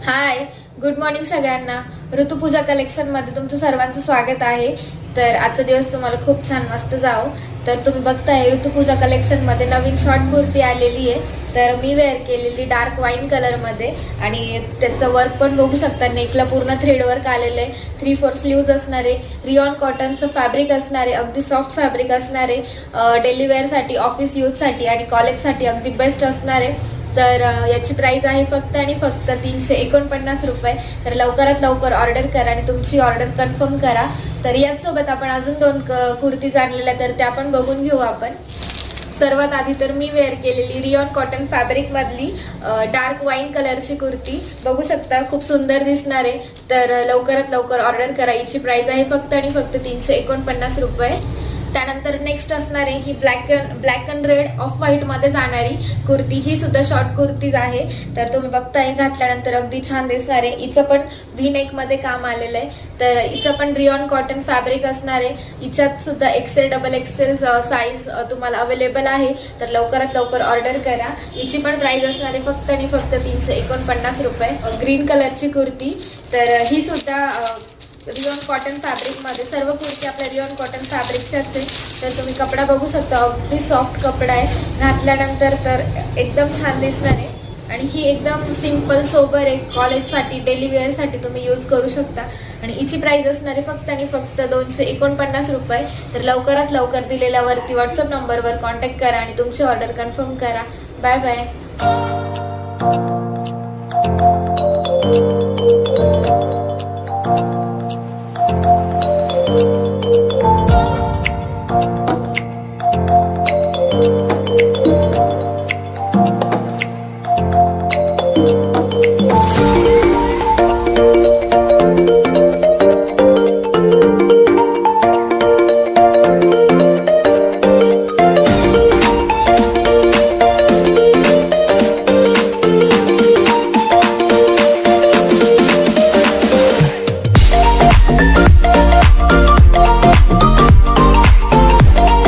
हाय, good morning सगळ्यांना. Rutupuja collection मध्ये तुमचं सर्वांचं स्वागत आहे. तर आजचा दिवस तुम्हाला खूप छान मस्त जाओ. तर तुम्ही बघताय ऋतुपूजा कलेक्शन मध्ये नवीन शॉर्ट कुर्ती आलेली आहे. तर मी वेअर केलेली डार्क वाईन कलर मध्ये आणि त्याचं वर्क पण बघू शकता. नेकला पूर्ण थ्रेड वर्क आलेलं आहे. 3/4 स्लीव्ज असणारे, रिऑन कॉटनचं फॅब्रिक असणारे, अगदी सॉफ्ट फॅब्रिक असणारे, डेली वेअर साठी, ऑफिस यूज साठी आणि कॉलेज साठी अगदी बेस्ट असणारे. तर याची प्राइस आहे फक्त आणि फक्त 349 रुपये. तर लवकरात लवकर ऑर्डर करा आणि तुमची ऑर्डर कन्फर्म करा. तर याचसोबत आपण अजून 2 कुर्तीज आणलेल्या, तर त्या पण बघून घेऊ आपण. सर्वात आधी तर मी वेअर केलेली रिऑन कॉटन फॅब्रिक मधली डार्क वाईन कलरची कुर्ती बघू शकता, खूप सुंदर दिसणार आहे. तर लवकरात लवकर ऑर्डर करा. याची प्राइस आहे फक्त आणि फक्त 349 रुपये. त्यानंतर नेक्स्ट असणार आहे ही black and red off white मध्ये जाणारी कुर्ती. ही सुद्धा शॉर्ट कुर्तीज आहे. तर तुम्ही बघताय, घातल्यानंतर अगदी छान दिसणार आहे. हिचं पण व्ही नेक मध्ये काम आलेलं आहे. तर हिचं पण रिऑन कॉटन फॅब्रिक असणार आहे. हिच्यात सुद्धा एक्सेल डबल एक्सेल साईज तुम्हाला अवेलेबल आहे. तर लवकरात लवकर ऑर्डर करा. हिची पण प्राइस असणार आहे फक्त आणि फक्त 349 रुपये. ग्रीन कलरची कुर्ती. तर ही सुद्धा रिऑन कॉटन फॅब्रिक मध्ये, सर्व कुर्ती आपल्या रिऑन कॉटन फॅब्रिकच्याच आहे. तर तुम्ही कपडा बघू शकता, अगदी सॉफ्ट कपडा आहे. घातल्यानंतर तर एकदम छान दिसणार आहे. आणि ही एकदम सिंपल सोबर आहे. कॉलेजसाठी, डेली वेअरसाठी तुम्ही यूज करू शकता. आणि हिची प्राइस असणार आहे फक्त आणि फक्त 249 रुपये. तर लवकरात लवकर दिलेल्यावरती व्हॉट्सअप नंबरवर कॉन्टॅक्ट करा आणि तुमची ऑर्डर कन्फर्म करा. Bye bye.